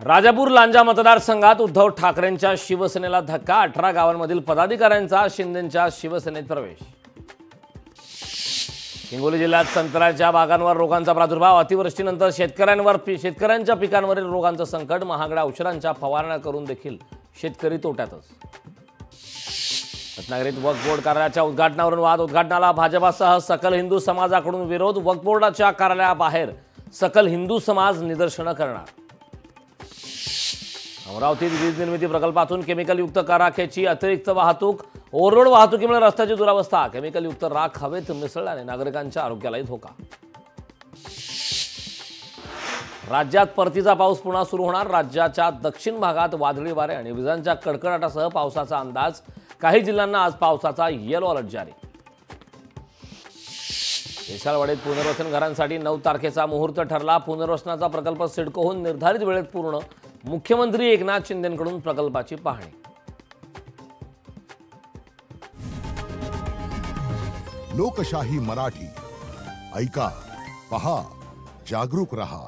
राजापूर लांजा मतदारसंघात उद्धव ठाकरेंच्या शिवसेनेला धक्का। 18 गावांमधील पदाधिकाऱ्यांचा शिंदेंच्या शिवसेनेत प्रवेश। हिंगोली जिल्ह्यात संत्र्याच्या बागांवर रोगांचा प्रादुर्भाव। अतिवृष्टीनंतर शेतकऱ्यांच्या पिकांवरील रोगांचं संकट। महागड्या औषधांच्या फवारण्या करून देखील शेतकरी तोट्यातच। रत्नागिरीत वक्फ बोर्ड कार्यालयाच्या उद्घाटनावरून वाद। उद्घाटनाला भाजपासह सकल हिंदू समाजाकडून विरोध। वक्फ बोर्डाच्या कार्यालयाबाहेर सकल हिंदू समाज निदर्शनं करणार। अमरावतीत वीज निर्मिती प्रकल्पातून केमिकलयुक्त राखेची अतिरिक्त वाहतूक। ओव्हरलोड वाहतुकीमुळे रस्त्याची दुरावस्था। केमिकलयुक्त राख हवेत मिसळल्याने नागरिकांच्या आरोग्यालाही धोका। राज्यात परतीचा पाऊस पुन्हा सुरू होणार। राज्याच्या दक्षिण भागात वादळी वारे आणि विजांच्या कडकडाटासह पावसाचा अंदाज। काही जिल्ह्यांना आज पावसाचा येलो अलर्ट जारी। विशाळवाडीत पुनर्वसन घरांसाठी 9 तारखेचा मुहूर्त ठरला। पुनर्वसनाचा प्रकल्प सिडकोहून निर्धारित वेळेत पूर्ण। मुख्यमंत्री एकनाथ शिंदेंकडून प्रकल्पाची पाहणी। लोकशाही मराठी ऐका, पहा, जागरूक रहा।